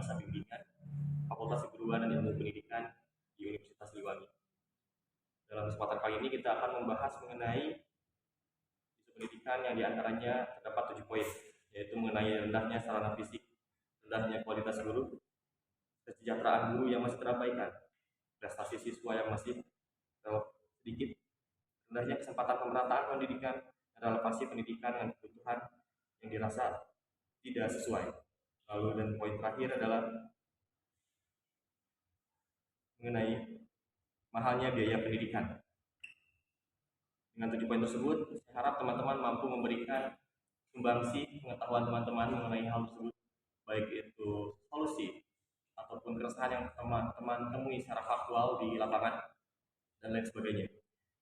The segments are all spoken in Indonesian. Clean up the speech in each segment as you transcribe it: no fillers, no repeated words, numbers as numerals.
masa bimbingan Fakultas Keguruan dan Ilmu Pendidikan di Universitas Siliwangi. Dalam kesempatan kali ini kita akan membahas mengenai isu pendidikan yang diantaranya terdapat 7 poin, yaitu mengenai rendahnya sarana fisik, rendahnya kualitas guru, kesejahteraan guru yang masih terabaikan, prestasi siswa yang masih sedikit, rendahnya kesempatan pemerataan pendidikan, dan relevansi pendidikan dengan kebutuhan yang dirasa tidak sesuai. Lalu dan poin terakhir adalah mengenai mahalnya biaya pendidikan. Dengan 7 poin tersebut, saya harap teman-teman mampu memberikan sumbangsi pengetahuan teman-teman mengenai hal tersebut, baik itu solusi ataupun keresahan yang teman-teman temui secara faktual di lapangan dan lain sebagainya.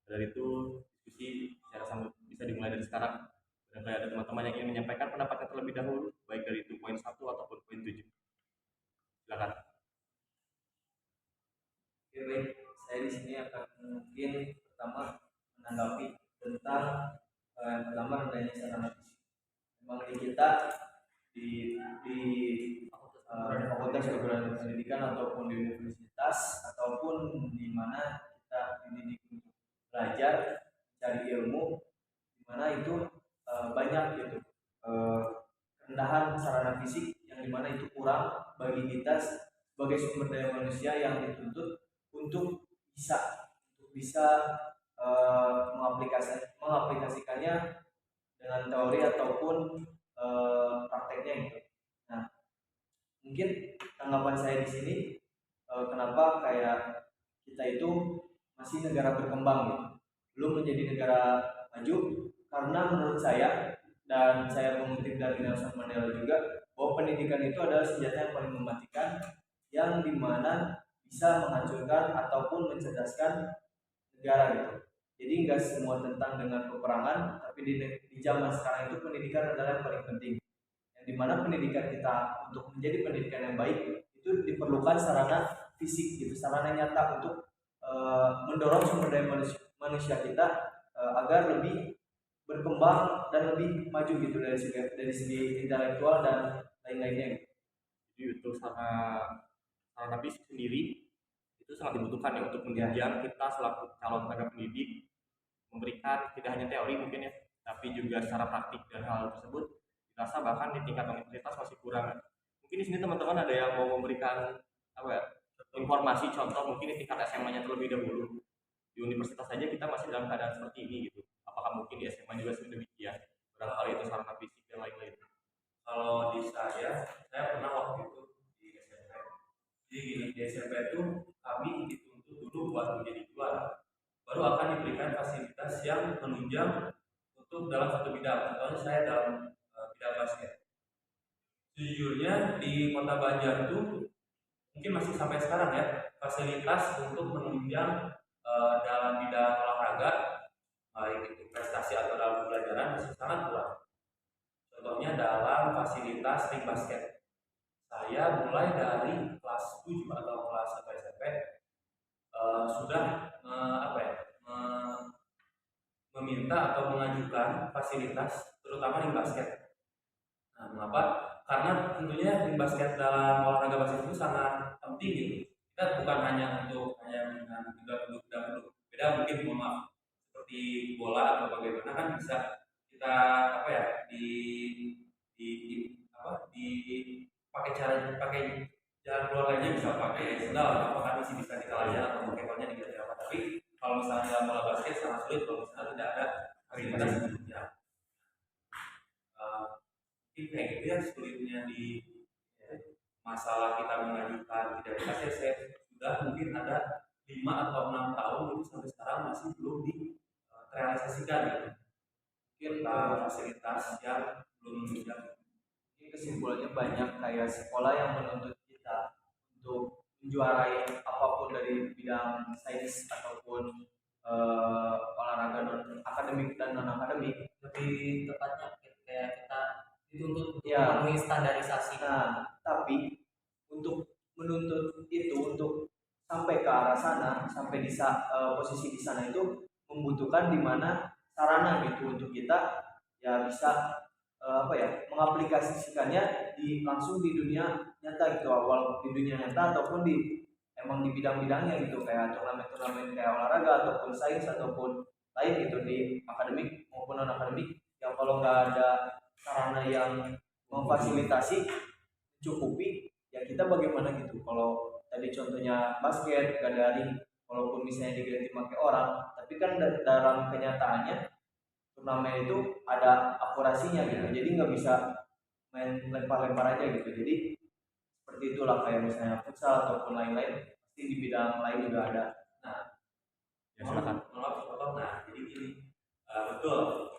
Dari itu diskusi secara sambung bisa dimulai dari sekarang. Barangkali ada teman-teman yang ingin menyampaikan pendapatnya terlebih dahulu, baik dari itu poin 1 ataupun poin 7. Silakan. Oke, baik. Saya di sini akan mungkin pertama menanggapi tentang pertama rendahnya sarana fisik. Memang di kita di Fakultas Keguruan Pendidikan ataupun di universitas ataupun di mana kita dididik untuk belajar, cari ilmu, di mana itu banyak gitu rendahan sarana fisik yang dimana itu kurang bagi kita sebagai sumber daya manusia yang dituntut untuk bisa mengaplikasikannya dengan teori ataupun prakteknya gitu. Nah, mungkin tanggapan saya di sini kenapa kayak kita itu masih negara berkembang gitu, belum menjadi negara maju, karena menurut saya dan saya mengutip dari Nelson Mandela juga bahwa pendidikan itu adalah senjata yang paling mematikan, yang dimana bisa menghancurkan ataupun mencerdaskan negara gitu. Jadi nggak semua tentang dengan peperangan, tapi di zaman sekarang itu pendidikan adalah yang paling penting. Yang dimana pendidikan kita untuk menjadi pendidikan yang baik itu diperlukan sarana fisik gitu, sarana nyata untuk mendorong sumber daya manusia kita agar lebih berkembang dan lebih maju gitu dari segi intelektual dan lain-lainnya. Jadi untuk sarana fisik sendiri itu sangat dibutuhkan ya untuk menunjang kita selaku calon tenaga pendidik memberikan tidak hanya teori mungkin ya, tapi juga secara praktik, dan hal tersebut dirasa bahkan di tingkat universitas masih kurang. Mungkin di sini teman-teman ada yang mau memberikan informasi contoh mungkin di tingkat SMA-nya terlebih dahulu. Di universitas saja kita masih dalam keadaan seperti ini gitu. Apakah mungkin di SMA juga sudah demikian? Barangkali itu sarana fisik dan lain-lain. Kalau di saya pernah waktu itu di SMP. Di SMP itu kami dituntut dulu buat menjadi juara. Baru akan diberikan fasilitas yang menunjang untuk dalam satu bidang. Contohnya saya dalam bidang basket. Sejujurnya di Kota Banjar itu mungkin masih sampai sekarang ya, fasilitas untuk menunjang dalam bidang olahraga, baik itu prestasi atau dalam pembelajaran masih sangat kurang. Contohnya dalam fasilitas ring basket. Saya mulai dari kelas 7 atau kelas 1 SMP sudah meminta atau mengajukan fasilitas terutama ring basket. Nah, mengapa? Karena tentunya ring basket dalam olahraga basket itu sangat penting gitu. Kita bukan hanya dengan duduk beda mungkin seperti bola atau bagaimana kan bisa kita pakai jalan keluar lainnya, bisa pakai sendal apakah masih bisa di jalan atau pakai kolnya di jalan apa. Tapi kalau misalnya dalam bola basket sangat sulit kalau misalnya tidak ada fasilitas sebelumnya. Mungkin kayak gitu ya sulitnya di masalah kita mengajukan tidak dikasih. Saya sudah mungkin ada 5 atau 6 tahun itu sampai sekarang masih belum direalisasikan gitu. Mungkin fasilitas yang belum menunjang. Ini kesimpulannya banyak kayak sekolah yang menuntut kita untuk menjuarai apapun dari bidang sains ataupun olahraga non akademik dan non akademik. Lebih tepatnya kayak kita dituntut memenuhi standarisasi. Nah, tapi untuk menuntut itu untuk sampai ke arah sana, sampai di posisi di sana itu membutuhkan di mana sarana gitu untuk kita ya bisa mengaplikasikannya langsung di dunia nyata gitu, awal di dunia nyata ataupun di emang di bidang-bidangnya gitu, kayak turnamen-turnamen kayak olahraga ataupun sains ataupun lain gitu, di akademik maupun non akademik, yang kalau nggak ada sarana yang memfasilitasi cukupi, ya kita bagaimana gitu. Kalau tadi contohnya basket gak daring, walaupun misalnya diganti pakai orang, tapi kan dalam kenyataannya turnamen itu ada akurasinya gitu, jadi nggak bisa main lempar-lempar aja gitu. Jadi seperti itulah, kayak misalnya futsal ataupun lain-lain, pasti di bidang lain juga ada. Nah, Ya silakan. nah jadi gini, betul.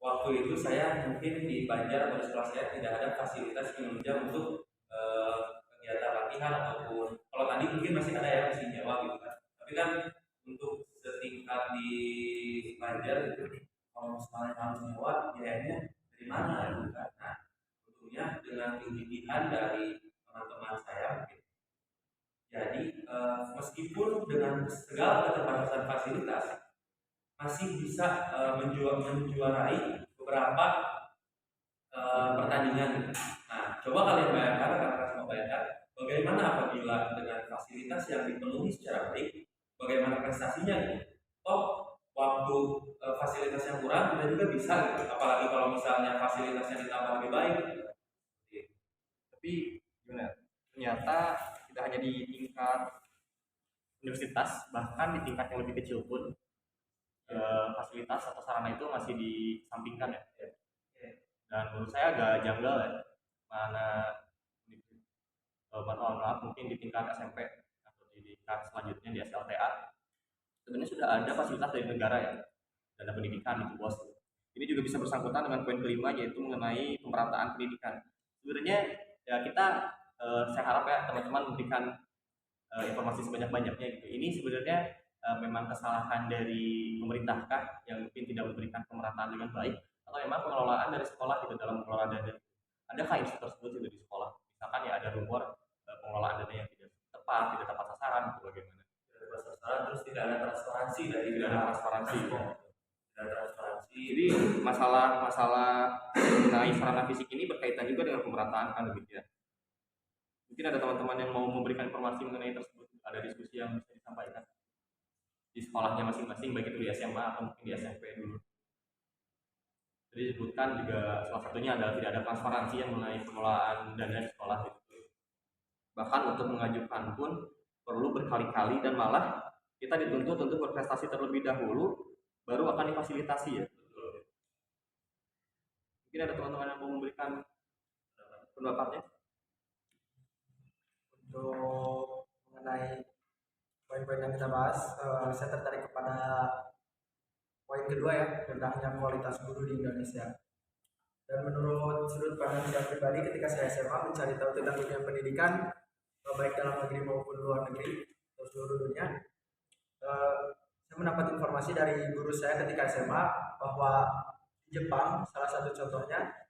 Waktu itu saya mungkin di Banjar atau di sekolah saya tidak ada fasilitas yang menunjang untuk kegiatan latihan ataupun kalau tadi mungkin masih ada ya, masih nyewa gitu kan. Tapi kan untuk setingkat di Banjar itu kalau misalnya harus nyewa biayanya dari mana gitu kan. Nah, tentunya dengan kegigihan dari teman-teman saya mungkin. Jadi meskipun dengan segala keterbatasan fasilitas masih bisa menjuarai beberapa pertandingan. Nah, coba kalian bayangkan, karena semua bayangkan, bagaimana apabila dengan fasilitas yang dipenuhi secara baik, bagaimana prestasinya gitu. Oh, waktu fasilitas yang kurang kita juga bisa gitu. Apalagi kalau misalnya fasilitasnya ditambah lebih baik gitu. Tapi gimana? Ternyata tidak hanya di tingkat universitas, bahkan di tingkat yang lebih kecil pun fasilitas atau sarana itu masih disampingkan ya. Dan menurut saya agak janggal ya, mana maaf mungkin di tingkat SMP atau di tingkat selanjutnya di SLTA sebenarnya sudah ada fasilitas dari negara ya, dana pendidikan itu bos. Ini juga bisa bersangkutan dengan poin kelima, yaitu mengenai pemerataan pendidikan. Sebenarnya ya kita saya harap ya teman-teman memberikan informasi sebanyak-banyaknya gitu. Ini sebenarnya memang kesalahan dari pemerintahkah yang mungkin tidak memberikan pemerataan dengan baik, atau memang pengelolaan dari sekolah gitu dalam mengelola dana? Adakah isu tersebut itu di sekolah? Misalkan ya ada rumor pengelolaan dana yang tidak tepat sasaran, itu bagaimana? Tidak tepat sasaran, terus tidak ada transparansi dari Tidak ada transparansi. Tidak ada transparansi. Jadi masalah mengenai sarana fisik ini berkaitan juga dengan pemerataan kan begitu ya. Mungkin ada teman-teman yang mau memberikan informasi mengenai tersebut, ada diskusi yang bisa disampaikan di sekolahnya masing-masing, baik itu di SMA atau mungkin di SMP dulu. Jadi disebutkan juga salah satunya adalah tidak ada transparansi yang mengenai pengelolaan dana di sekolah itu. Bahkan untuk mengajukan pun perlu berkali-kali, dan malah kita dituntut untuk berprestasi terlebih dahulu baru akan difasilitasi ya. Mungkin ada teman-teman yang mau memberikan pendapatnya untuk mengenai poin-poin yang kita bahas. Saya tertarik kepada poin kedua ya, rendahnya kualitas guru di Indonesia. Dan menurut sudut pandang saya pribadi, ketika saya SMA mencari tahu tentang dunia pendidikan, baik dalam negeri maupun luar negeri atau seluruh dunia, saya mendapat informasi dari guru saya ketika SMA bahwa di Jepang, salah satu contohnya,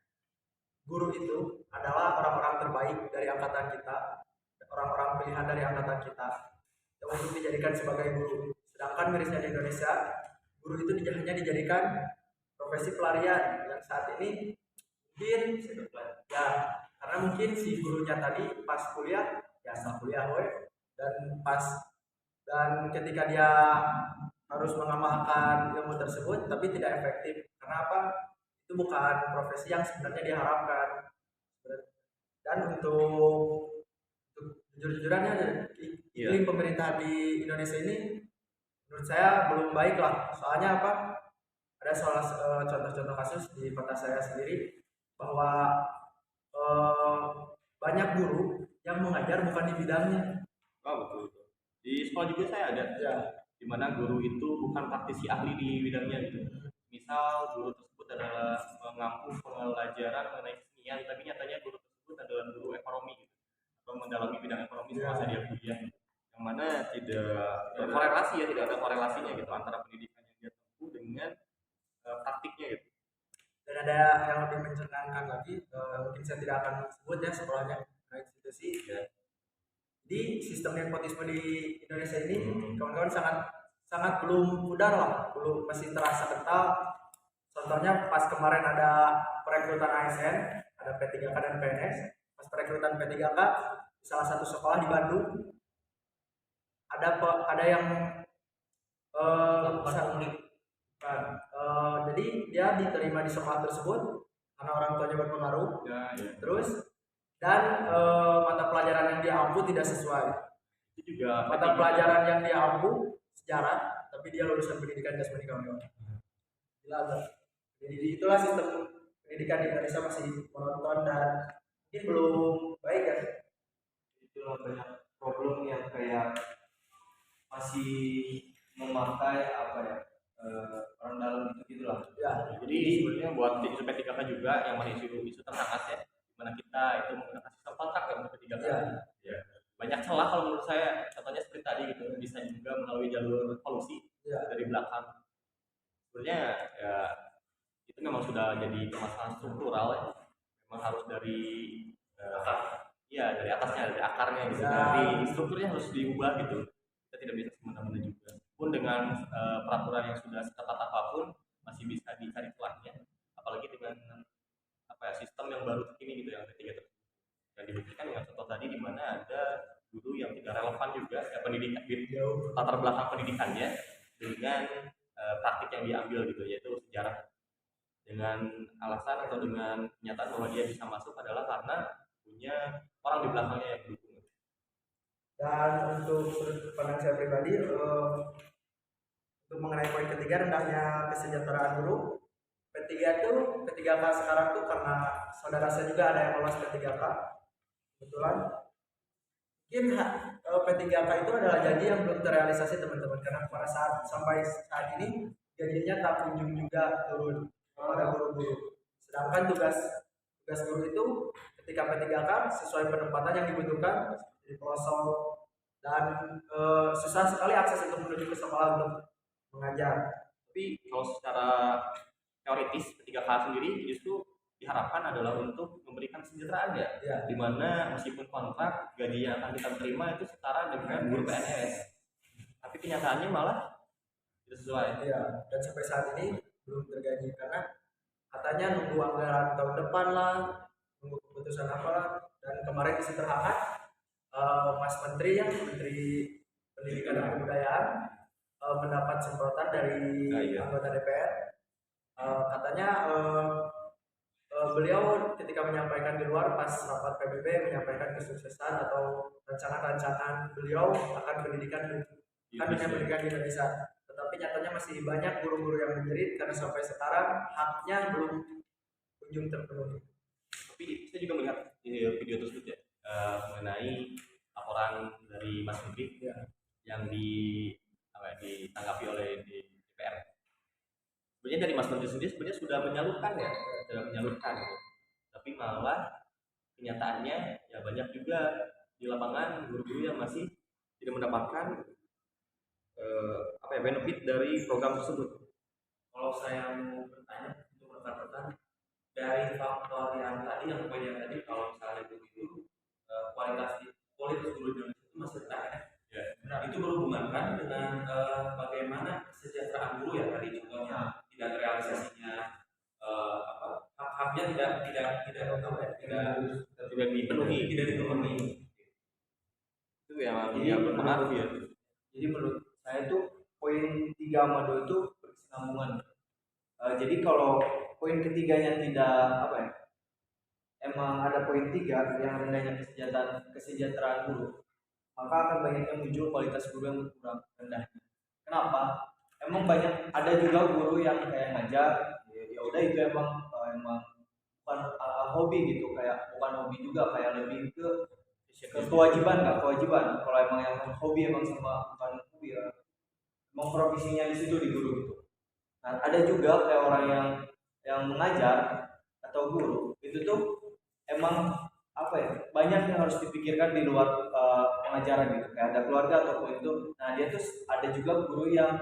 guru itu adalah orang-orang terbaik dari angkatan kita, orang-orang pilihan dari angkatan kita yang untuk dijadikan sebagai guru. Sedangkan mirisnya di Indonesia, guru itu hanya dijadikan profesi pelarian yang saat ini mungkin ya, karena mungkin si gurunya tadi pas kuliah ya asal kuliah dan ketika dia harus mengamalkan ilmu tersebut tapi tidak efektif. Karena apa? Itu bukan profesi yang sebenarnya diharapkan. Dan untuk jujur-jujurannya, iklim pemerintahan di Indonesia ini menurut saya belum baik lah. Soalnya apa? Ada contoh-contoh kasus di kota saya sendiri bahwa banyak guru yang mengajar bukan di bidangnya. Oh betul. Di sekolah juga saya ada, Ya. di mana guru itu bukan praktisi ahli di bidangnya gitu. Misal guru tersebut adalah mengampu pelajaran mengenai kesenian, tapi nyatanya guru tersebut adalah guru ekonomi gitu, atau mendalami bidang ekonomi semasa dia kuliah, yang mana tidak berkorelasi ya, tidak ada korelasinya gitu antara pendidikan yang dia tempuh dengan praktiknya gitu. Dan ada yang lebih mencengangkan lagi, mungkin saya tidak akan sebut ya sekolahnya, institusi. Jadi sistem nepotisme di Indonesia ini kawan-kawan sangat belum pudar lah, belum, masih terasa kental. Contohnya pas kemarin ada perekrutan ASN, ada P3K dan PNS, pas perekrutan P3K di salah satu sekolah di Bandung. Ada yang jadi dia diterima di sekolah tersebut karena orang tuanya berpengaruh. Ya. Terus dan mata pelajaran yang dia ampu tidak sesuai. Itu juga Mata pelajaran yang dia ampu sejarah, tapi dia lulusan pendidikan jasmani kawan-kawan. Gila agak. Jadi itulah sistem pendidikan di Indonesia masih monoton dan mungkin belum baik ya. Itulah banyak problem yang kayak masih memakai apa ya, orang dalam gitulah. Ya, Jadi sebenarnya buat isu P3K juga yang mana isu terhangat ya, dimana kita itu menggunakan sistem kontrak ya untuk P3K. ya, Banyak celah kalau menurut saya, contohnya seperti tadi gitu, bisa juga melalui jalur kolusi ya. dari belakang. Sebenarnya ya itu memang sudah jadi permasalahan struktural ya, memang harus dari dari atasnya, dari akarnya gitu, dari strukturnya harus diubah gitu. Kita tidak bisa semena-mena juga. Pun dengan peraturan yang sudah seketat apapun masih bisa dicari celahnya, apalagi dengan sistem yang baru terkini gitu, yang ketiga tersebut. Dan dibuktikan dengan contoh tadi di mana ada guru yang tidak relevan juga pendidikan latar belakang pendidikannya dengan praktik yang diambil gitu, yaitu sejarah, dengan alasan atau dengan kenyataan bahwa dia bisa masuk adalah karena punya orang di belakangnya yang mendukung. Dan untuk sudut pandang saya pribadi, untuk mengenai poin ketiga, rendahnya kesejahteraan guru, P3K sekarang tuh karena saudara saya juga ada yang lolos P3K kebetulan. Mungkin P3K itu adalah janji yang belum terrealisasi teman-teman, karena pada sampai saat ini gajinya tak kunjung juga turun kepada guru-guru. Sedangkan tugas guru itu ketika P3K sesuai penempatan yang dibutuhkan di pelosok dan susah sekali akses untuk menuju ke sekolah untuk mengajar. Tapi kalau secara teoritis P3K sendiri justru diharapkan adalah untuk memberikan kesejahteraan ya. Dimana meskipun kontrak gaji yang akan kita terima itu setara dengan guru PNS, tapi kenyataannya malah tidak sesuai. Dan sampai saat ini belum tergaji karena katanya nunggu anggaran tahun depan lah, nunggu keputusan apa. Dan kemarin isi terhangat Mas Menteri Pendidikan dan Kebudayaan mendapat semprotan dari anggota DPR. Katanya beliau ketika menyampaikan di luar pas rapat PBB menyampaikan kesuksesan atau rancangan-rancangan beliau akan pendidikan di Indonesia. Tetapi nyatanya masih banyak guru-guru yang menjerit karena sampai sekarang haknya belum kunjung terpenuhi. Tapi saya juga melihat video tersebut ya, mengenai laporan dari Mas Menteri yang ditanggapi oleh DPR. Sebenarnya dari Mas Menteri sendiri sebenarnya sudah menyalurkan gitu. Tapi malah kenyataannya ya banyak juga di lapangan guru-guru yang masih tidak mendapatkan benefit dari program tersebut. Kalau saya mau bertanya untuk rekan-rekan, dari faktor yang poin yang tadi, kalau misalnya begitu kualitas guru di Indonesia itu masih rendah ya. Nah, itu berhubungan kan dengan bagaimana kesejahteraan guru ya, tadi contohnya tidak realisasinya hak-haknya tidak dipenuhi. Itu yang berpengaruh ya. Jadi menurut saya tuh poin 3 sama 2 itu berkesinambungan. Jadi kalau poin ketiganya tidak emang ada poin 3 yang rendahnya kesejahteraan guru, maka akan banyak yang muncul kualitas guru yang kurang rendahnya. Kenapa? Emang banyak, ada juga guru yang kayak ngajar, ya udah itu emang bukan hobi gitu, kayak bukan hobi juga, kayak lebih ke kewajiban. Kalau emang yang hobi emang sama bukan hobi ya, emang profesinya di situ di guru gitu. Nah, ada juga kayak orang yang mengajar atau guru itu tuh emang banyak yang harus dipikirkan di luar pengajaran gitu, kayak ada keluarga ataupun itu. Nah, dia tuh ada juga guru yang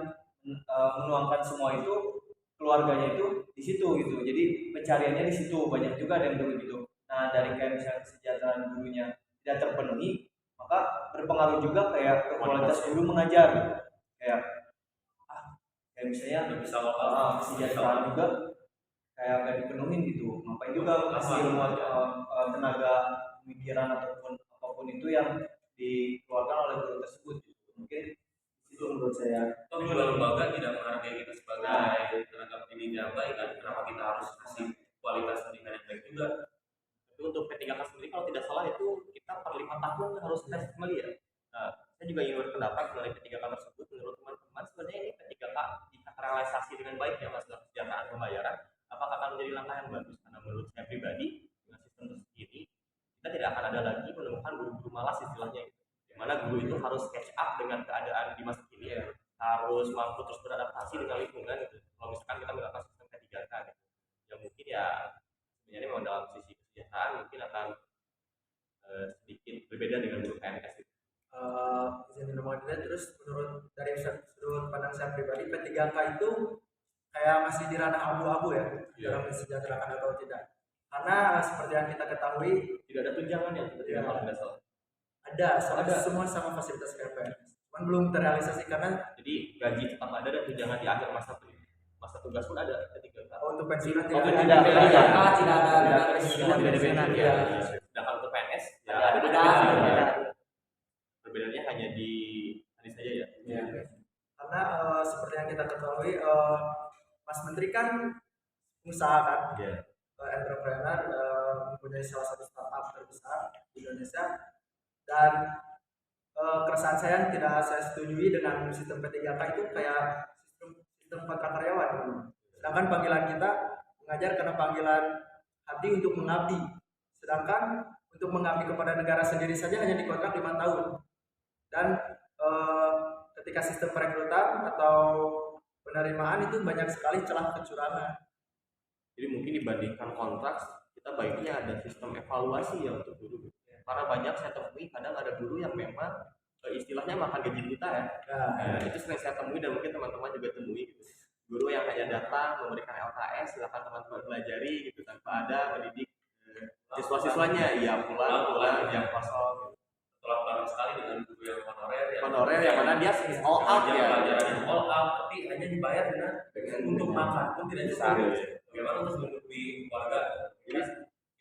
menuangkan semua itu, keluarganya itu di situ gitu, jadi pencariannya di situ. Banyak juga ada yang guru gitu. Nah, dari kayak misalnya kesejahteraan gurunya tidak terpenuhi, maka berpengaruh juga kayak ke kualitas guru mengajar gitu. Kayak misalnya kesejahteraan juga kayak gak dipenuhin gitu, ngapain juga kasih ilmu tenaga pemikiran ataupun apapun itu yang dikeluarkan oleh guru tersebut gitu. Mungkin itu menurut saya. Toh juga lembaga tidak menghargai kita sebagai tenaga pendidik yang baik kan, kenapa kita harus kasih kualitas pendidikan yang baik juga. Tapi untuk P3K sendiri kalau tidak salah itu kita per 5 tahun harus tes kembali ya. Nah, saya juga ingin berpendapat mengenai P3K tersebut. Menurut teman-teman sebenarnya ini P3K jika terrealisasi dengan baik ya masalah kesejahteraan pembayaran, apakah akan menjadi langkah yang bagus? Karena menurut saya pribadi dengan sistem tersendiri kita tidak akan ada lagi menemukan guru-guru malas istilahnya gitu. Di mana guru itu harus catch up dengan keadaan di masa kini ya, harus mampu terus beradaptasi dengan lingkungan gitu. Kalau misalkan kita melakukan sistem P3K gitu, ya mungkin ya sebenarnya memang dalam sisi kesejahteraan mungkin akan sedikit berbeda dengan guru PNS gitu. Izin minum juga. Terus menurut dari sudut pandang saya pribadi, P3K itu kayak masih di ranah abu-abu ya, dalam mensejahterakan atau tidak. Karena seperti yang kita ketahui, Tidak ada tunjangan yang tidak kalau tidak salah. ada semua sama fasilitas PNS, cuman belum terrealisasi karena Jadi gaji tetap ada dan tunjangan di akhir masa tugas pun ada P3K. untuk pensiunan Oh, tidak tidak ada. ada. Tidak ada Tidak ada pensiunan ya. Sedangkan untuk PNS ya ada ada. perbedaannya hanya di tadi saja ya. Karena seperti yang kita ketahui, Mas Menteri kan pengusaha kan, Iya. entrepreneur, mempunyai salah satu startup terbesar di Indonesia, dan keresahan saya yang tidak saya setujui dengan sistem P3K itu kayak sistem kontrak karyawan. Sedangkan panggilan kita mengajar karena panggilan hati untuk mengabdi, sedangkan untuk mengabdi kepada negara sendiri saja hanya dikontrak 5 tahun. Dan ketika sistem perekrutan atau penerimaan itu banyak sekali celah kecurangan. Jadi mungkin dibandingkan kontrak kita baiknya ada sistem evaluasi ya untuk guru. Karena banyak saya temui kadang ada guru yang memang istilahnya makan gaji buta ya. Nah, itu sering saya temui dan mungkin teman-teman juga temui gitu. Guru yang hanya datang memberikan LKS, silakan teman-teman pelajari gitu tanpa ada mendidik siswa-siswanya. Iya pulang jam kosong. Tolak belakang sekali dengan guru yang Honorer yang mana dia all out ya. pelajaran all out, tapi hanya dibayar dengan untuk makan pun tidak bisa. Bagaimana untuk menghidupi keluarga? Jadi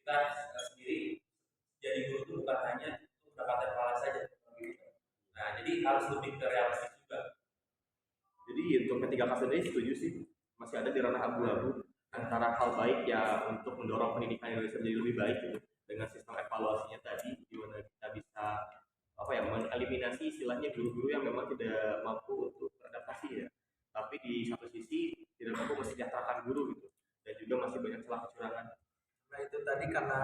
kita sendiri jadi guru itu bukan hanya untuk mendapatkan pahala saja. Nah, jadi harus lebih ke realistis juga. Jadi untuk P3K sendiri setuju sih masih ada di ranah abu-abu antara hal baik ya untuk mendorong pendidikan Indonesia menjadi lebih baik gitu dengan sistem evaluasinya tadi di mana kita bisa mengeliminasi istilahnya guru-guru yang memang tidak mampu untuk beradaptasi ya, tapi di satu sisi tidak mampu mensejahterakan guru gitu dan juga masih banyak celah kecurangan. Nah itu tadi karena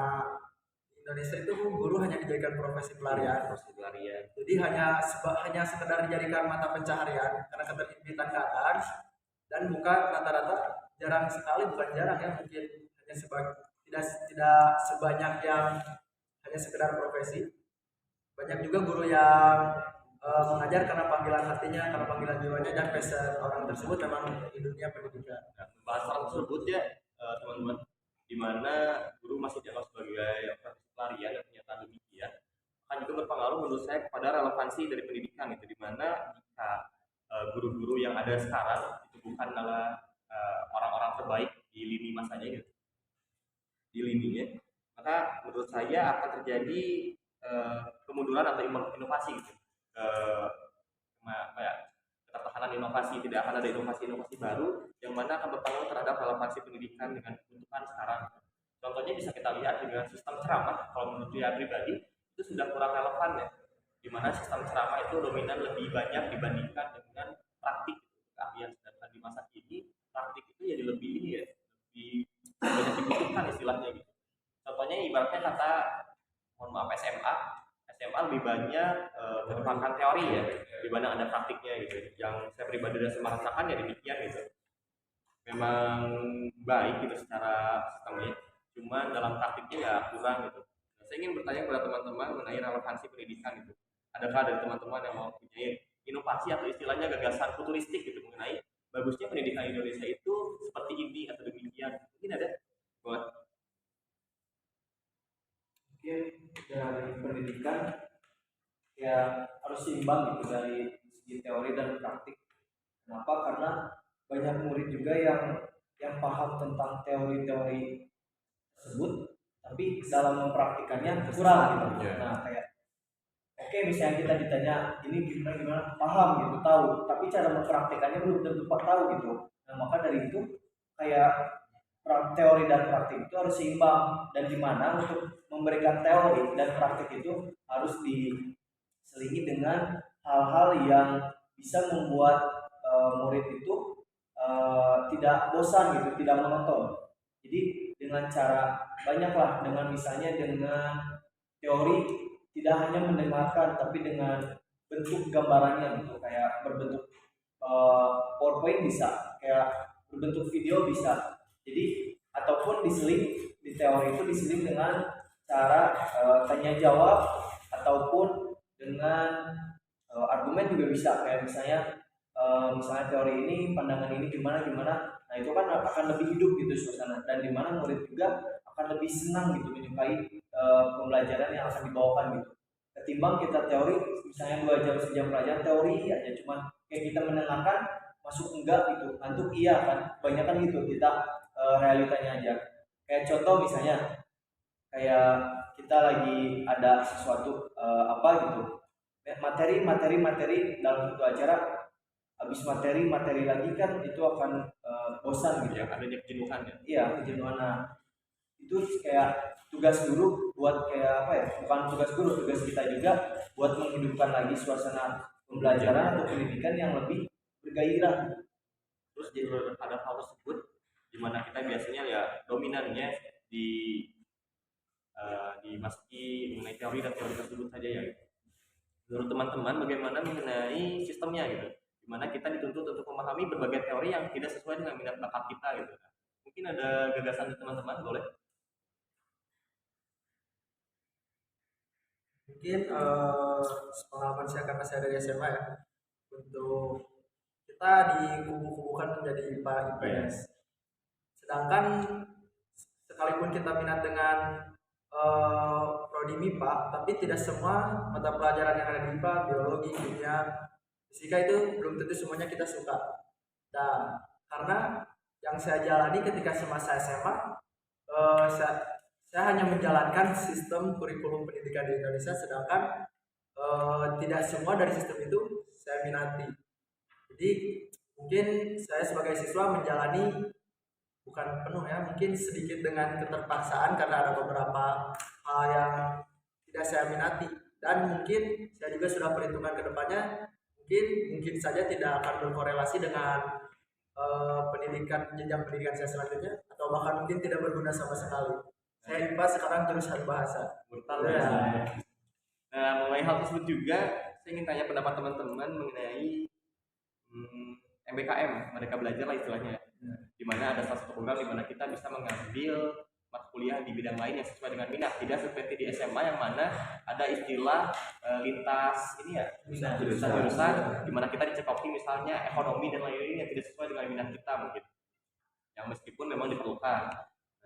di Indonesia itu guru hanya dijadikan profesi pelarian. Jadi hanya sekedar dijadikan mata pencaharian karena keterhimpitan keadaan, dan bukan rata-rata jarang sekali, bukan jarang ya, mungkin hanya tidak sebanyak yang hanya sekedar profesi. Banyak juga guru yang mengajar karena panggilan hatinya, karena panggilan jiwanya, dan passion orang tersebut memang di dunia pendidikan. Nah, bahas hal tersebut ya teman-teman, di mana guru masih dianggap sebagai profesi pelarian dan kenyataan demikian akan juga berpengaruh menurut saya kepada relevansi dari pendidikan itu, di mana jika guru-guru yang ada sekarang itu bukan adalah orang-orang terbaik di lini masanya gitu, di lininya, maka menurut saya akan terjadi kemunduran atau inovasi gitu, ketahanan inovasi, tidak akan ada inovasi baru yang mana akan berpengaruh terhadap relevansi pendidikan dengan kebutuhan sekarang. Contohnya bisa kita lihat dengan sistem ceramah. Kalau menurut saya pribadi itu sudah kurang relevan ya, di mana sistem ceramah itu dominan lebih banyak dibandingkan dengan praktik keahlian. Sedangkan di masa kini praktik itu jadi lebih banyak dibutuhkan istilahnya gitu. Contohnya ibaratnya kata SMA lebih banyak mengedepankan teori ya dibanding ada praktiknya gitu. Yang saya pribadi dan merasakan ya demikian gitu. Memang baik gitu secara sistemnya, cuman dalam praktiknya ya kurang gitu. Nah, saya ingin bertanya kepada teman-teman mengenai relevansi pendidikan gitu. Adakah dari teman-teman yang mau punya inovasi atau istilahnya gagasan futuristik gitu mengenai bagusnya pendidikan Indonesia itu seperti ini atau demikian? Mungkin ada? Buat Mungkin dari pendidikan ya harus seimbang gitu dari segi teori dan praktik. Kenapa? Karena banyak murid juga yang paham tentang teori-teori tersebut, tapi dalam mempraktikannya kurang gitu. Iya. Nah kayak oke, misalnya kita ditanya ini gimana paham gitu, tahu, tapi cara mempraktikannya belum tentu tahu gitu. Nah maka dari itu kayak teori dan praktik itu harus seimbang, dan dimana untuk memberikan teori dan praktik itu harus diselingi dengan hal-hal yang bisa membuat murid itu tidak bosan gitu, tidak monoton. Jadi dengan cara banyaklah, dengan misalnya dengan teori tidak hanya mendengarkan tapi dengan bentuk gambarannya gitu, kayak berbentuk PowerPoint bisa, kayak berbentuk video bisa. Jadi ataupun diseling di teori itu diseling dengan cara tanya jawab ataupun dengan argumen juga bisa, kayak misalnya teori ini, pandangan ini gimana gimana. Nah itu kan akan lebih hidup gitu suasana, dan dimana murid juga akan lebih senang gitu menyukai pembelajaran yang akan dibawakan gitu, ketimbang kita teori misalnya 2 jam sejam pelajaran teori aja, cuman kayak kita mendengarkan masuk enggak gitu, ngantuk iya kan, banyak kan gitu kita realitanya aja. Kayak contoh misalnya kayak kita lagi ada sesuatu apa gitu, materi dalam satu acara, habis materi lagi kan itu akan bosan gitu. Ya, adanya kejenuhan ya. Iya, kejenuhan. Nah, itu kayak tugas guru buat kayak apa ya? Bukan tugas guru, tugas kita juga buat menghidupkan lagi suasana pembelajaran atau pendidikan yang lebih bergairah. Terus terhadap hal tersebut, di mana kita biasanya ya dominannya dimasuki mengenai teori dan teori tersebut saja ya. Menurut teman-teman bagaimana mengenai sistemnya gitu? Dimana kita dituntut untuk memahami berbagai teori yang tidak sesuai dengan minat bakat kita gitu. Mungkin ada gagasan dari teman-teman, boleh? Mungkin pengalaman saya karena saya dari SMA ya, untuk kita dikubu-kubukan menjadi IPA IPS. Sedangkan sekalipun kita minat dengan prodi MIPA, tapi tidak semua mata pelajaran yang ada di IPA, biologi, kimia, fisika itu belum tentu semuanya kita suka. Nah, karena yang saya jalani ketika semasa SMA, saya hanya menjalankan sistem kurikulum pendidikan di Indonesia, sedangkan tidak semua dari sistem itu saya minati. Jadi mungkin saya sebagai siswa menjalani bukan penuh ya, mungkin sedikit dengan keterpaksaan karena ada beberapa hal yang tidak saya minati, dan mungkin saya juga sudah perhitungan ke depannya mungkin saja tidak akan berkorelasi dengan jenjang pendidikan saya selanjutnya, atau bahkan mungkin tidak berguna sama sekali. Saya IPA sekarang jurusan bahasa. Brutal Ya. ya. Nah, mengenai hal tersebut juga saya ingin tanya pendapat teman-teman mengenai MBKM, mereka belajar lah istilahnya. Di mana ada salah satu program di mana kita bisa mengambil mata kuliah di bidang lain yang sesuai dengan minat, tidak seperti di SMA yang mana ada istilah lintas ini ya, jurusan di mana kita dicekoki misalnya ekonomi dan lain-lain yang tidak sesuai dengan minat kita mungkin, yang meskipun memang diperlukan.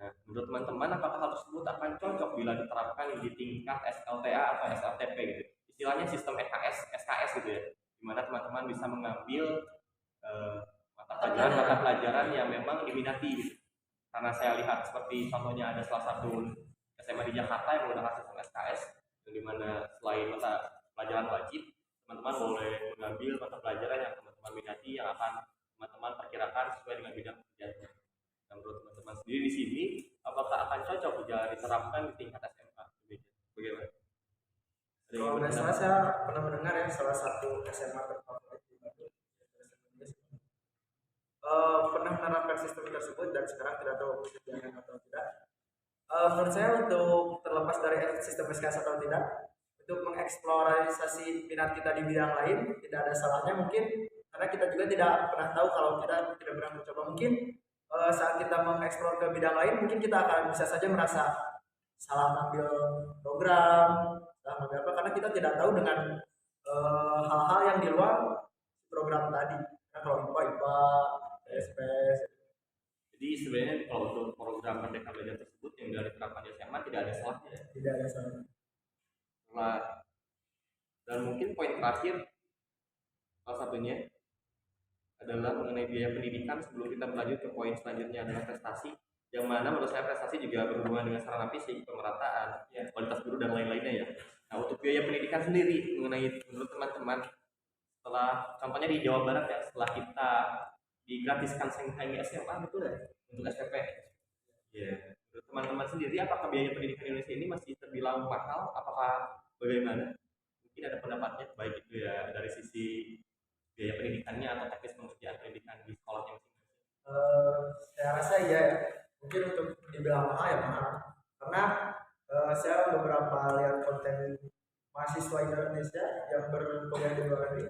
Nah, menurut teman-teman apakah hal tersebut akan cocok bila diterapkan di tingkat SLTA atau SLTP gitu, istilahnya sistem SKS gitu ya, di mana teman-teman bisa mengambil mata pelajaran yang memang diminati gitu. Karena saya lihat seperti contohnya ada salah satu SMA di Jakarta yang menggunakan sistem SKS, di mana selain mata pelajaran wajib, teman-teman boleh mengambil mata pelajaran yang teman-teman minati yang akan teman-teman perkirakan sesuai dengan bidang pekerjaannya. Dan menurut teman-teman sendiri di sini, apakah akan cocok jika diterapkan di tingkat SMA? Bagaimana? Kalau nggak salah saya pernah mendengar ya, salah satu SMA terfavorit di Bandung pernah menerapkan sistem tersebut, dan sekarang tidak tahu berjalan atau tidak. Menurut saya untuk terlepas dari sistem SKS atau tidak, untuk mengeksplorasi minat kita di bidang lain tidak ada salahnya mungkin, karena kita juga tidak pernah tahu kalau kita tidak pernah mencoba. Mungkin saat kita mengeksplor ke bidang lain, mungkin kita akan bisa saja merasa salah mengambil program, salah mengambil apa, karena kita tidak tahu dengan hal-hal yang di luar program tadi. Nah, kalau IPA, SPS. Jadi sebenarnya kalau untuk program Merdeka Belajar tersebut yang dari diterapkan di SMA tidak ada salahnya ya? Tidak ada salahnya. Nah, dan mungkin poin terakhir salah satunya adalah mengenai biaya pendidikan. Sebelum kita berlanjut ke poin selanjutnya adalah prestasi, yang mana menurut saya prestasi juga berhubungan dengan sarana fisik, pemerataan, kualitas guru dan lain-lainnya ya. Nah, untuk biaya pendidikan sendiri mengenai menurut teman-teman setelah contohnya di Jawa Barat ya, setelah kita digratiskan Shanghai SMA betul ya untuk SPP. Ya, menurut teman-teman sendiri apakah biaya pendidikan Indonesia ini masih terbilang mahal? Apakah bagaimana? Mungkin ada pendapatnya baik itu ya dari sisi biaya pendidikannya atau teknis pengerjaan pendidikan di sekolahnya masing-masing. Saya rasa iya ya. Mungkin untuk dibilang mahal ya mahal. Karena saya beberapa lihat konten mahasiswa Indonesia yang berkuliah di luar negeri,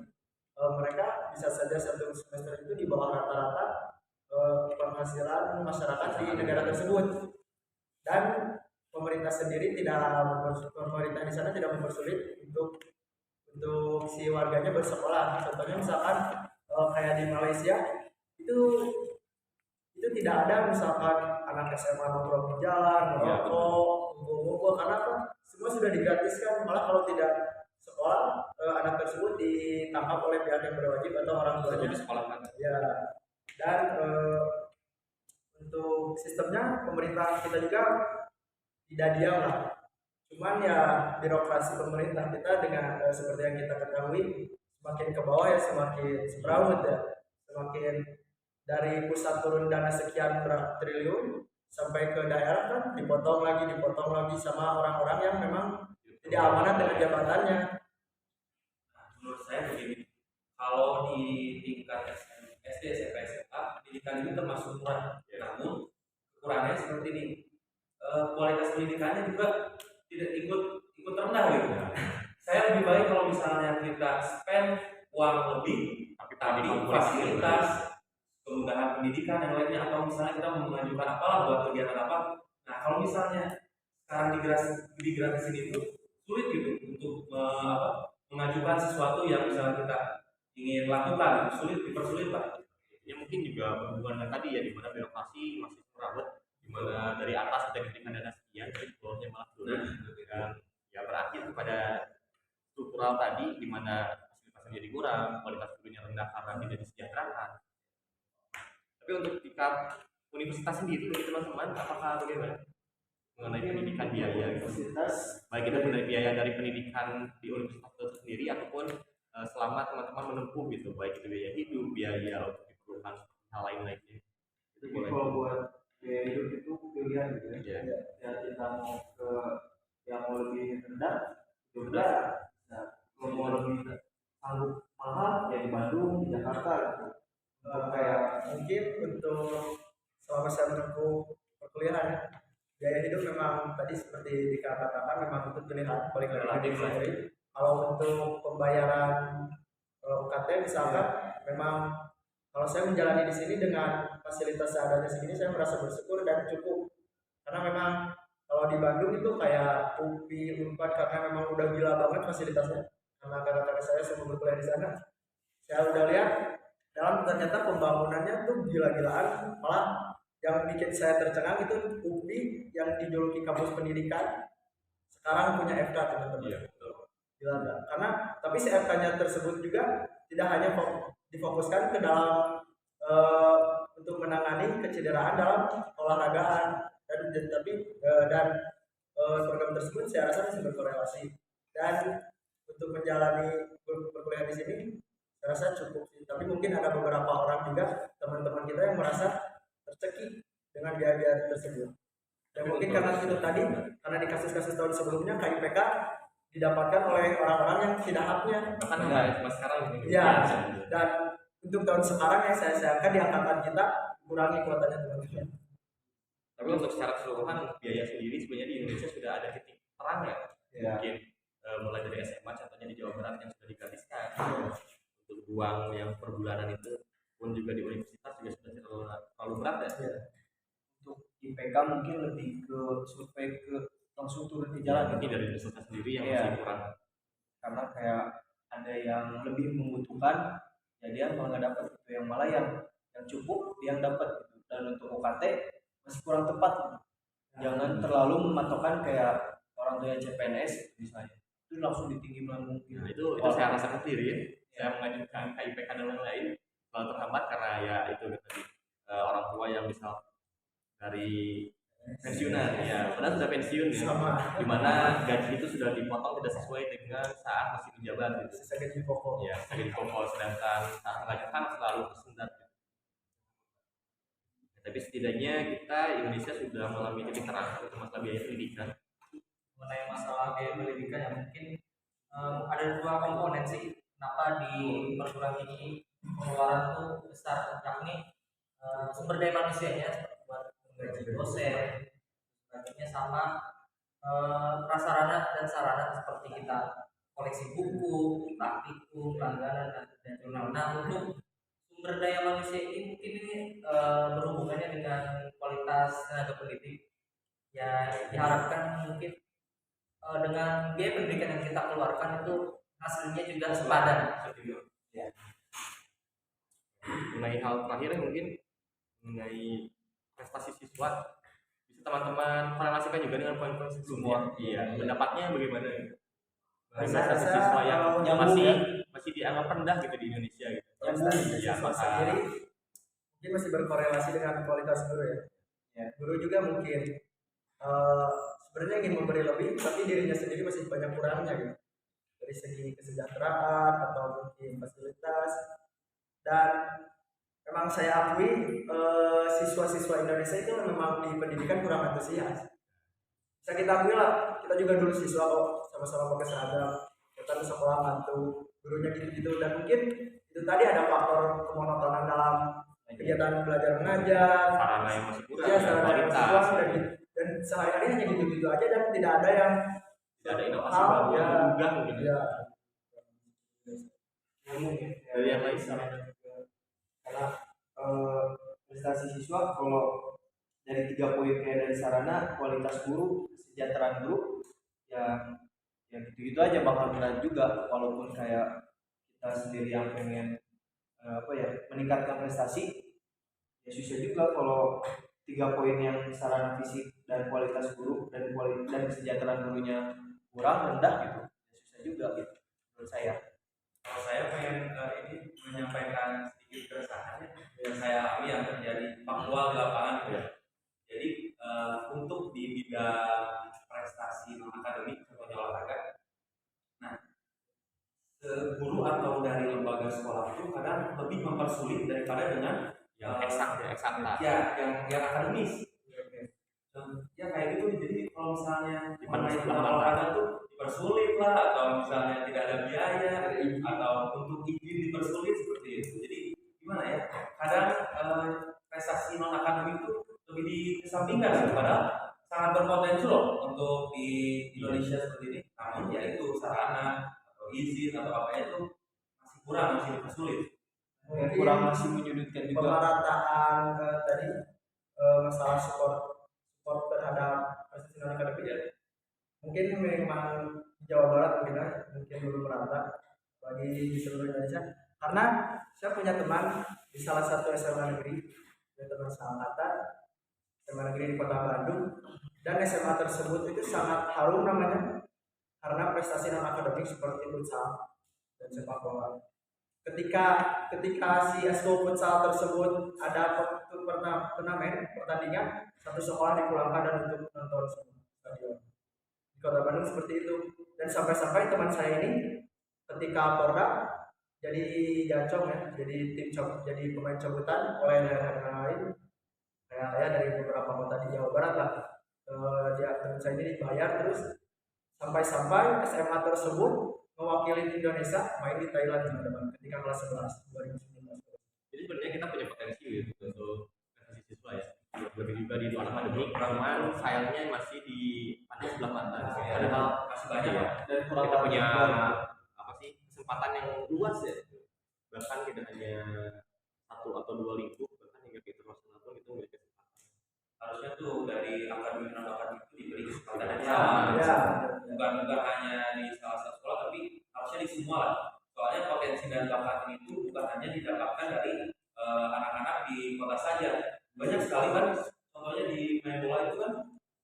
mereka bisa saja satu semester itu di bawah rata-rata penghasilan masyarakat di negara tersebut. Dan pemerintah sendiri pemerintah di sana tidak mempersulit untuk si warganya bersekolah. Contohnya misalkan kayak di Malaysia itu tidak ada misalkan anak SMA nongkrong di jalan, merokok, ngumpul-ngumpul, karena apa? Semua sudah digratiskan. Malah kalau tidak sekolah, anak tersebut ditangkap oleh pihak yang berwajib atau orang tuanya. Jadi sekolah kan? Ya. Dan untuk sistemnya pemerintah kita juga tidak diam lah. Cuman ya birokrasi pemerintah kita dengan seperti yang kita ketahui semakin ke bawah ya semakin semrawut ya, semakin dari pusat turun dana sekian triliun sampai ke daerah kan dipotong lagi sama orang-orang yang memang tidak amanat dengan jabatannya. Nah, menurut saya begini, kalau di tingkat SD, SMP, SMA, pendidikan itu termasuk murah. Namun kekurangannya seperti ini, kualitas pendidikannya juga tidak ikut rendah gitu. Saya lebih baik kalau misalnya kita spend uang lebih, tapi fasilitas kemudahan pendidikan yang lainnya, atau misalnya kita mengajukan apalah buat kegiatan apa. Nah, kalau misalnya sekarang digratisin itu sulit gitu untuk mengajukan sesuatu yang misalnya kita ingin lakukan, dipersulit Pak. Ya mungkin juga berhubungan dengan tadi ya, di mana birokrasi masih merawat, di mana dari atas kita diberikan dana sekian, dari bawahnya malah turun, dan ya berakhir kepada struktural tadi, di mana fasilitasnya jadi kurang, kualitas gurunya rendah karena tidak disejahterakan. Tapi untuk tingkat universitas sendiri bagi teman-teman, apakah bagaimana mengenai pendidikan biaya Universitas baik itu dari biaya dari pendidikan di universitas itu sendiri ataupun selama teman-teman menempuh gitu, baik itu biaya hidup, biaya untuk diperlukan hal lain lainnya. Itu Jadi boleh. kalau buat biaya hidup itu pilihan gitu ya. Iya. Ya kita mau ke yang mau lebih rendah, juga nah, kalau mau lebih sanggup mahal ya di Bandung, di Jakarta gitu. Kayak mungkin untuk selama saya menempuh perkuliahan ya, biaya hidup memang tadi seperti dikatakan memang itu pilihan balik lagi sendiri. Kalau untuk pembayaran UKT misalkan memang kalau saya menjalani di sini dengan fasilitas seadanya segini saya merasa bersyukur dan cukup, karena memang kalau di Bandung itu kayak UPI, Unpad karena memang udah gila banget fasilitasnya, karena kakak-kakak saya semua berkuliah di sana, saya udah lihat dalam ternyata pembangunannya tuh gila-gilaan. Malah yang bikin saya tercengang itu UPI yang dijuluki kampus pendidikan sekarang punya FK teman-teman. Iya, betul. Gila enggak? Karena tapi si FK-nya tersebut juga tidak hanya difokuskan ke dalam untuk menangani kecederaan dalam olahragaan dan program tersebut saya rasa masih berkorelasi, dan untuk menjalani perkuliahan di sini saya rasa cukup sih. Tapi mungkin ada beberapa orang juga teman-teman kita yang merasa tercekik dengan biaya-biaya tersebut. Dan mungkin karena itu tadi, karena di kasus-kasus tahun sebelumnya KIPK didapatkan oleh orang-orang yang tidak haknya. Bahkan nggak cuma sekarang ini. Iya. Dan untuk tahun sekarang yang saya sayangkan di angkatan kita kurangi kuotanya teman-teman. Tapi untuk secara keseluruhan biaya sendiri sebenarnya di Indonesia sudah ada titik terang ya. Ya. Mungkin mulai dari SMA contohnya di Jawa Barat yang sudah digratiskan. Untuk uang yang per bulanan itu pun juga di universitas juga sudah terlalu berat ya. Untuk IPK mungkin lebih ke survei ke langsung turun ke jalan Mungkin dari universitas sendiri yang Iya. masih kurang. karena kayak ada yang lebih membutuhkan ya dia malah nggak dapat gitu, yang malah yang cukup dia yang dapat gitu. Dan untuk UKT masih kurang tepat gitu. Jangan terlalu mematokkan kayak orang tua CPNS misalnya itu langsung ditinggi melambung gitu. Nah, itu saya rasakan sendiri ya. Saya mengajukan KIPK dan lain-lain kalau terhambat karena ya itu tadi orang tua yang misal dari pensiunan ya, padahal sudah pensiun ya, Sama. di mana gaji itu sudah dipotong tidak sesuai dengan saat masih menjabat gitu. Sisa gaji pokok. Ya, gaji pokok, sedangkan saat mengajukan selalu tersendat. Tapi setidaknya kita Indonesia sudah mengalami titik terang untuk masalah biaya pendidikan. Mengenai masalah biaya pendidikan yang mungkin ada dua komponen sih kenapa di perguruan tinggi pengeluaran itu besar, yakni sumber daya manusianya buat menggaji dosen, sebagainya, sama prasarana dan sarana seperti kita koleksi buku, praktikum, langganan dan jurnal. Nah, untuk sumber daya manusia ini mungkin ini berhubungannya dengan kualitas tenaga pendidik. Ya diharapkan mungkin dengan biaya pendidikan yang kita keluarkan itu hasilnya juga sepadan. Ya. Mengenai hal terakhir mungkin mengenai prestasi siswa, bisa teman-teman korelasikan juga dengan poin-poin sebelumnya. Iya, pendapatnya bagaimana? Prestasi siswa yang masih dianggap rendah gitu di Indonesia gitu. Prestasi Ya, siswa sendiri mungkin masih berkorelasi dengan kualitas guru ya. Ya. Guru juga mungkin sebenarnya ingin memberi lebih, tapi dirinya sendiri masih banyak kurangnya gitu. Dari segi kesejahteraan atau mungkin fasilitas. Dan memang saya akui siswa-siswa Indonesia itu memang di pendidikan kurang antusias. Bisa kita akui lah, kita juga dulu siswa kok, sama-sama pakai seragam, kita di sekolah mantu, gurunya gitu-gitu. Dan mungkin itu tadi ada faktor kemonotonan dalam kegiatan belajar mengajar, sarana yang masih kurang, ya, sarana yang masih kualitas, kurang, dan sehari-hari hanya gitu-gitu aja dan tidak ada yang tidak ada inovasi baru yang berubah mungkin. ya. Dari yang lain Karena prestasi siswa kalau dari 3 poin kayak dari sarana, kualitas guru, kesejahteraan guru, ya gitu-gitu aja bakal berat juga, walaupun kayak kita sendiri yang pengen meningkatkan prestasi, ya susah juga kalau 3 poin yang sarana fisik dan kualitas guru dan kesejahteraan gurunya kurang rendah gitu, ya susah juga gitu menurut saya. Kalau saya pengen ini menyampaikan sedikit keresahan yang saya alami yang terjadi faktual di lapangan gitu ya. Jadi untuk di bidang prestasi non akademik contohnya olahraga, nah guru atau dari lembaga sekolah itu kadang lebih mempersulit daripada dengan yang eksakta. ya yang akademis. Ya kayak gitu. Jadi kalau misalnya Dipersulit mengenai olahraga tuh dipersulit lah, atau misalnya tidak ada biaya atau untuk izin dipersulit seperti itu. Jadi gimana ya? Kadang prestasi non akademik itu lebih dikesampingkan gitu, padahal sangat berpotensi loh untuk di Indonesia seperti ini. Namun ya itu sarana atau izin atau apa itu masih kurang, masih dipersulit. Kurang masih menyudutkan juga. Pemerataan tadi masalah support terhadap prestasi non akademik ya. Mungkin memang di Jawa Barat mungkin belum merata bagi di seluruh Indonesia. Karena saya punya teman di salah satu SMA negeri, teman seangkatan SMA negeri di Kota Bandung, dan SMA tersebut itu sangat harum namanya karena prestasi non akademik seperti futsal dan sepak bola. Ketika si esko futsal tersebut ada turnamen pertandingan, satu sekolah dipulangkan dan untuk nonton stadion di Kota Bandung seperti itu. Dan sampai-sampai teman saya ini ketika Porda jadi jancong ya, jadi pemain cabutan oleh daerah lain kayak ya dari beberapa kota di Jawa Barat lah. Teman saya ini dibayar terus sampai SMA tersebut mewakili Indonesia main di Thailand teman-teman ketika kelas 11 2019. Jadi sebenarnya kita punya potensi gitu untuk prestasi siswa ya. Lebih juga di luar akademik, cuman sayangnya masih di sebelah mata. Padahal Masih banyak ya, Dan kita punya kesempatan yang luas ya. Bahkan tidak hanya 1 atau 2 lingkup, bahkan hingga ke internasional pun kita memiliki kesempatan. Harusnya tuh dari akademik non akademik itu diberi kesempatan yang Ya, sama. ya. Bukan hanya di salah satu sekolah, tapi harusnya di semua lah. Soalnya potensi dan bakat itu bukan hanya didapatkan dari anak-anak di kota saja. Banyak sekali kan, contohnya di main bola itu kan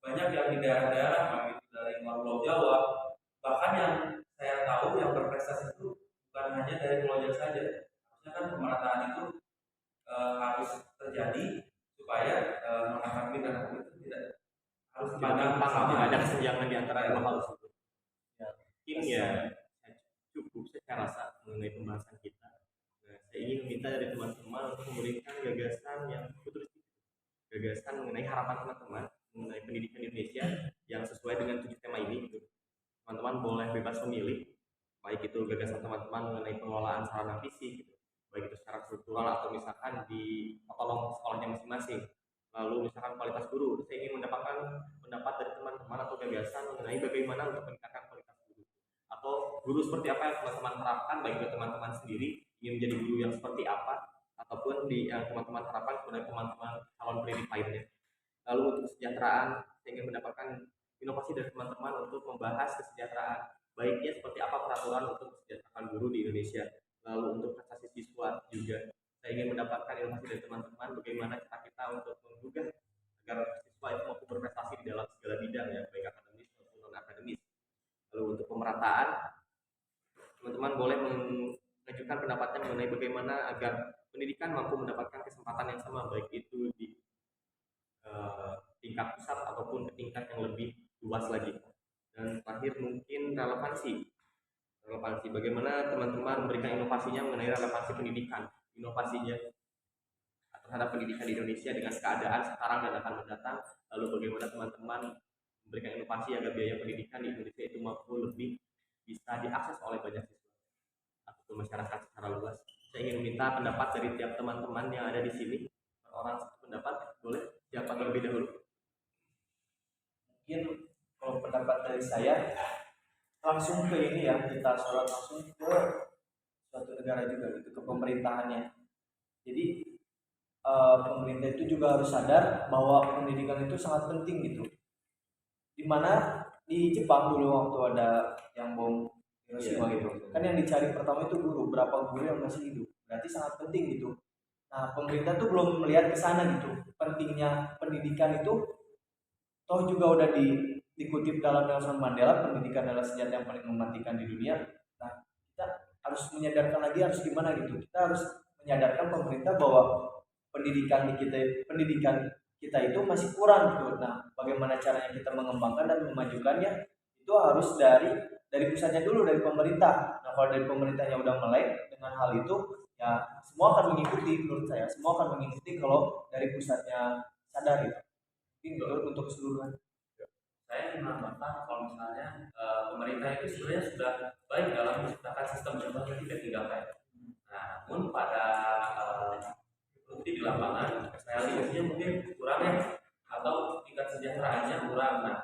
banyak yang di daerah-daerah, begitu dari luar Pulau Jawa. Bahkan yang saya tahu yang berprestasi itu bukan hanya dari Pulau Jawa saja. Harusnya kan pemerataan itu harus terjadi supaya non akademik dan ada kesenjangan di antara dua hal tersebut. Mungkin ya cukup saya rasa mengenai pembahasan kita. Nah, saya ingin meminta dari teman-teman untuk memberikan gagasan yang futuristik, gagasan mengenai harapan teman-teman mengenai pendidikan Indonesia yang sesuai dengan 7 tema ini. Gitu. Teman-teman boleh bebas memilih, baik itu gagasan teman-teman mengenai pengelolaan sarana fisik, gitu, baik itu secara struktural atau misalkan di otonom sekolahnya masing-masing. Lalu misalkan kualitas guru, saya ingin mendapatkan pendapat dari teman-teman atau gagasan mengenai bagaimana untuk meningkatkan kualitas guru, atau guru seperti apa yang teman-teman harapkan, baik itu teman-teman sendiri ingin menjadi guru yang seperti apa, ataupun yang teman-teman harapkan kepada teman-teman calon pendidik lainnya. Lalu untuk kesejahteraan, saya ingin mendapatkan inovasi dari teman-teman untuk membahas kesejahteraan, baiknya seperti apa peraturan untuk kesejahteraan guru di Indonesia. Lalu untuk prestasi siswa juga, saya ingin mendapatkan inovasi dari teman-teman bagaimana cara kita untuk menggugah agar siswa itu mampu berprestasi di dalam segala bidang ya, baik akademis maupun non akademis. Lalu untuk pemerataan, teman-teman boleh mengajukan pendapatnya mengenai bagaimana agar pendidikan mampu mendapatkan kesempatan yang sama, baik itu di tingkat pusat ataupun ke tingkat yang lebih luas lagi. Dan terakhir mungkin relevansi, bagaimana teman-teman memberikan inovasinya mengenai relevansi pendidikan, inovasinya terhadap pendidikan di Indonesia dengan keadaan sekarang dan akan mendatang. Lalu bagaimana teman-teman memberikan inovasi agar biaya pendidikan di Indonesia itu mampu lebih bisa diakses oleh banyak siswa ataupun masyarakat secara luas. Saya ingin meminta pendapat dari tiap teman-teman yang ada di sini. Per orang satu pendapat, boleh siapa terlebih dahulu? Mungkin kalau pendapat dari saya langsung ke ini ya, kita sorot langsung ke suatu negara juga gitu, ke pemerintahannya. Jadi pemerintah itu juga harus sadar bahwa pendidikan itu sangat penting gitu. Dimana di Jepang dulu waktu ada yang bom Hiroshima gitu, kan yang dicari pertama itu guru, berapa guru yang masih hidup, berarti sangat penting gitu. Nah pemerintah tuh belum melihat ke sana gitu, pentingnya pendidikan itu. Toh juga udah dikutip dalam Nelson Mandela, pendidikan adalah senjata yang paling mematikan di dunia. Nah kita harus menyadarkan lagi, harus gimana gitu, kita harus menyadarkan pemerintah bahwa pendidikan kita itu masih kurang gitu. Nah bagaimana caranya kita mengembangkan dan memajukannya, itu harus dari pusatnya dulu, dari pemerintah. Nah kalau dari pemerintahnya udah melek dengan hal itu, ya semua akan mengikuti. Menurut saya semua akan mengikuti kalau dari pusatnya sadar gitu. Ini untuk keseluruhan. Saya menambahkan kalau misalnya pemerintah itu sebenarnya sudah baik dalam menciptakan sistem yang tiga-tiga. Nah, namun pada bukti di lapangan realisasinya mungkin kurang ya, atau tingkat sejahteraannya kurang. Nah,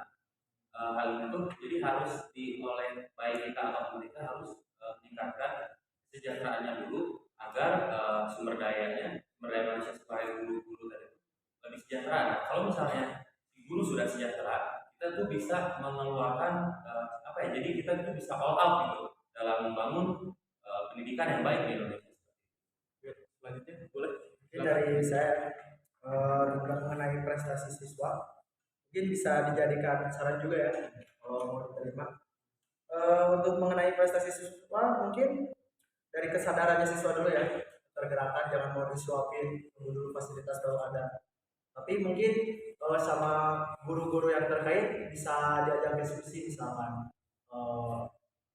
hal itu jadi harus oleh baik kita atau pemerintah harus meningkatkan kesejahteraannya dulu agar sumber daya manusia sebagai guru-guru tadi lebih sejahtera. Nah, kalau misalnya guru sudah sejahtera, kita tuh bisa mengeluarkan jadi kita tuh bisa all out gitu dalam membangun pendidikan yang baik di Indonesia. Selanjutnya boleh. Jadi dari saya mengenai prestasi siswa mungkin bisa dijadikan saran juga ya kalau mau diterima. Untuk mengenai prestasi siswa mungkin dari kesadarannya siswa dulu ya, tergerakkan, jangan mau disuapin, tunggu dulu fasilitas kalau ada. Tapi mungkin kalau sama guru-guru yang terkait bisa diajak diskusi misalkan.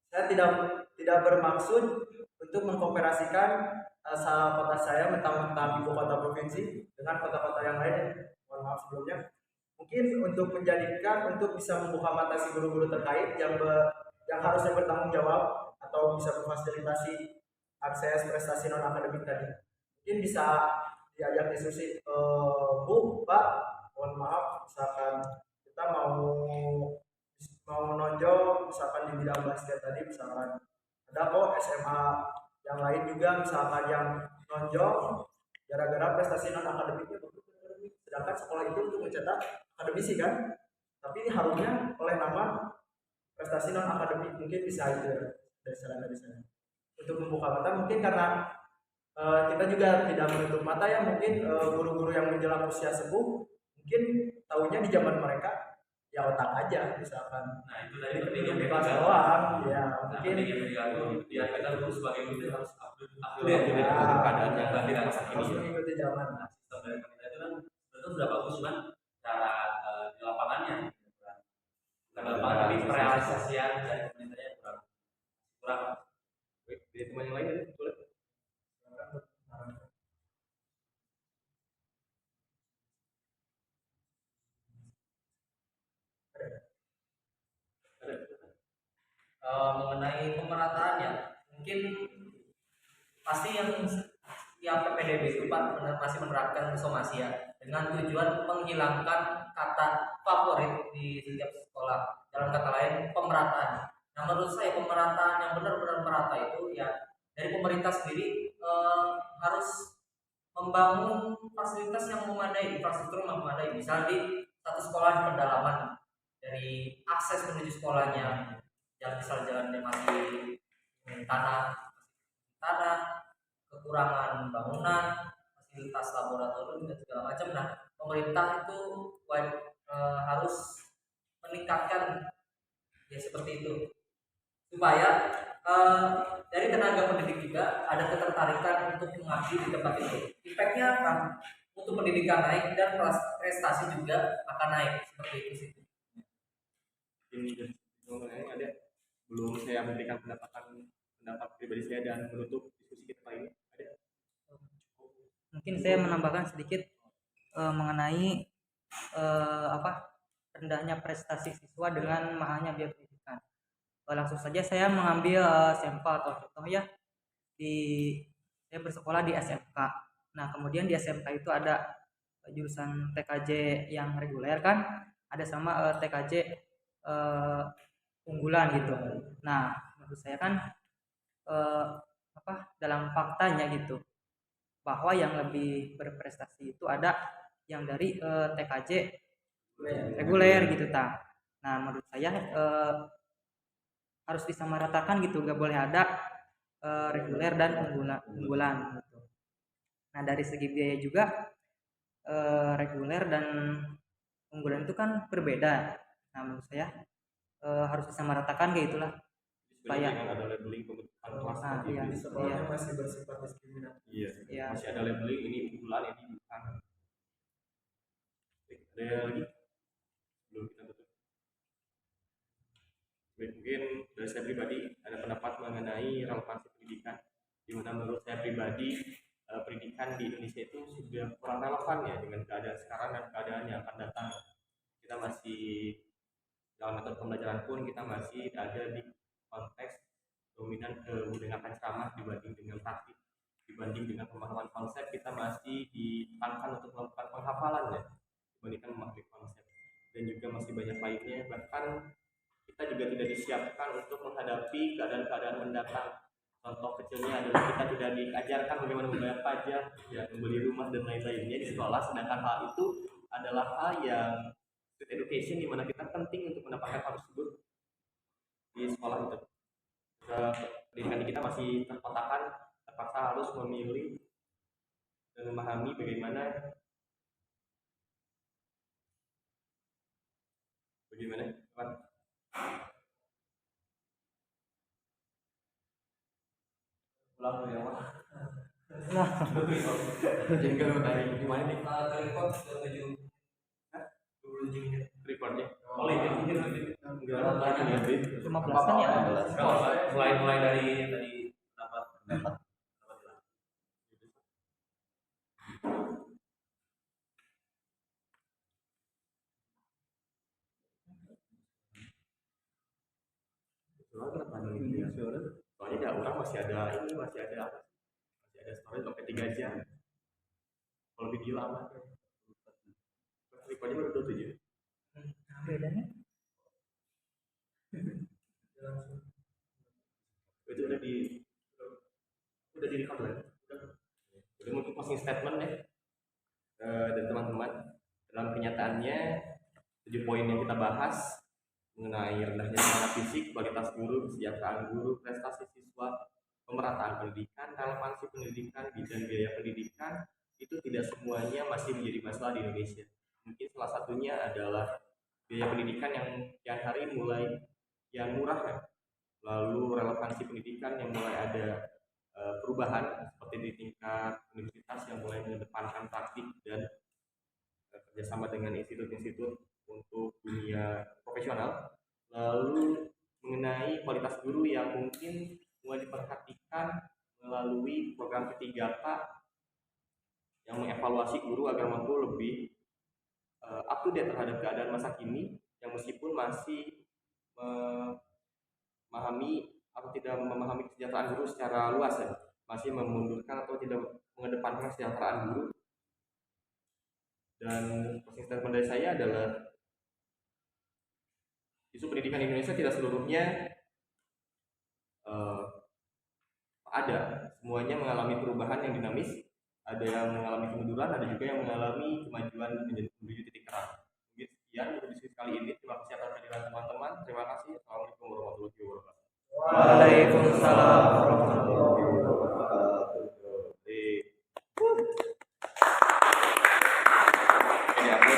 Saya tidak bermaksud untuk mengkooperasikan asal kota saya mentang-mentang ibu kota provinsi dengan kota-kota yang lain. Mohon maaf sebelumnya. Mungkin untuk menjadikan, untuk bisa membuka mata si guru-guru terkait yang harusnya bertanggung jawab atau bisa memfasilitasi akses prestasi non akademik tadi. Mungkin bisa diajak diskusi, Bu, Pak, mohon maaf, misalkan kita mau nonjol, misalkan di bidang basket tadi, misalkan ada kok SMA yang lain juga, misalkan yang nonjol gara-gara prestasi non akademiknya bagus, sedangkan sekolah itu untuk mencetak akademisi kan, tapi ini harusnya oleh nama prestasi non akademik. Mungkin bisa itu dari saran dari saya untuk membuka mata, mungkin karena kita juga tidak menutup mata ya, mungkin guru-guru yang menjelang usia sepuh mungkin tahunya di zaman mereka ya otak aja misalkan. Nah itu tadi pentingnya kelas doang ya, mungkin dia kita dulu sebagai guru harus update dengan keadaan yang tidak harus mengikuti zaman. Nah sistem dari kita itu kan betul sudah bagus kan cara di lapangannya. Dari teman yang lain ada boleh? Mengenai pemerataan ya, mungkin pasti yang PPDB itu Pak masih menerapkan somasi ya, dengan tujuan menghilangkan kata favorit di setiap sekolah. Dalam kata lain, pemerataan. Nah, menurut saya pemerataan yang benar-benar merata itu ya dari pemerintah sendiri harus membangun fasilitas yang memadai, infrastruktur yang memadai. Misal di satu sekolah di pedalaman, dari akses menuju sekolahnya, yang misal jalannya masih tanah, kekurangan bangunan, fasilitas laboratorium dan segala macam. Nah, pemerintah itu harus meningkatkan ya seperti itu, supaya dari tenaga pendidik juga ada ketertarikan untuk mengabdi di tempat itu. Efeknya apa? Untuk pendidikan naik dan prestasi juga akan naik, seperti itu sih. Ini ada belum saya memberikan pendapat pribadi saya dan menutup diskusi kita kali ini. Ada? Mungkin saya menambahkan sedikit mengenai rendahnya prestasi siswa dengan mahalnya biaya pendidikan. Langsung saja saya mengambil sampel atau contoh ya, saya bersekolah di SMK. Nah, kemudian di SMK itu ada jurusan TKJ yang reguler kan, ada sama TKJ unggulan gitu. Nah, menurut saya kan dalam faktanya gitu, bahwa yang lebih berprestasi itu ada yang dari TKJ reguler gitu ta. Nah, menurut saya harus disamaratakan gitu, gak boleh ada reguler dan unggulan gitu. Nah, dari segi biaya juga reguler dan unggulan itu kan berbeda. Nah, menurut saya harus disamaratakan kayak itulah, supaya jangan ada labeling pembentukan kelas iya, Di sekolahnya masih bersifat diskriminatif. iya. Masih ada labeling ini unggulan, ini bukan. Ada lagi belum kita tutup? Mungkin dari saya pribadi ada pendapat mengenai relevansi pendidikan, di mana menurut saya pribadi pendidikan di Indonesia itu sudah kurang relevan ya dengan keadaan sekarang dan keadaan yang akan datang. Kita masih dalam metode pembelajaran pun kita masih ada di konteks dominan menggunakan ceramah dibanding dengan praktik, dibanding dengan pemahaman konsep kita masih ditekankan untuk melakukan penghafalan ya dibandingkan memahami konsep, dan juga masih banyak lainnya. Bahkan kita juga tidak disiapkan untuk menghadapi keadaan-keadaan mendatang. Contoh kecilnya adalah kita tidak diajarkan bagaimana membayar pajak, ya, membeli rumah dan lain-lainnya di sekolah, sedangkan hal itu adalah hal yang street education, di mana kita penting untuk mendapatkan hal tersebut di sekolah itu. Pendidikan kita masih terkotakkan, terpaksa harus memilih dan memahami bagaimana Pak? Ulang ya Pak. Jadi kalau dari gimana nih Telepon 27 menit. recordnya? Boleh ini Enggak lagi ya, 15-an ya. mulai dari tadi pendapat. Soalnya ada orang masih ada story sampai 3 jam. Kalau video lama recordnya baru 27. Bedanya Itu udah di record ya? Udah untuk closing statement ya. Dan teman-teman, dalam kenyataannya 7 poin yang kita bahas mengenai rendahnya semangat fisik, kualitas guru, kesejahteraan guru, prestasi siswa, pemerataan pendidikan, relevansi pendidikan, dan biaya pendidikan, itu tidak semuanya masih menjadi masalah di Indonesia. Mungkin salah satunya adalah biaya pendidikan yang kian hari mulai yang murah ya. Lalu relevansi pendidikan yang mulai ada perubahan seperti di tingkat universitas yang mulai mengedepankan praktik dan kerjasama dengan institut-institut untuk dunia profesional. Lalu mengenai kualitas guru yang mungkin mulai diperhatikan melalui program P3K yang mengevaluasi guru agar mampu lebih up to date terhadap keadaan masa kini, yang meskipun masih memahami atau tidak memahami kesejahteraan guru secara luas ya, masih memundurkan atau tidak mengedepankan kesejahteraan guru. Dan closing statement dari saya adalah isu pendidikan di Indonesia tidak seluruhnya ada, semuanya mengalami perubahan yang dinamis, ada yang mengalami kemunduran, ada juga yang mengalami kemajuan menuju titik terang. Mungkin sekian untuk diskusi kali ini. Terima kasih atas kehadiran teman-teman. Terima kasih. Assalamualaikum warahmatullahi wabarakatuh. Waalaikumsalam warahmatullahi Ini aku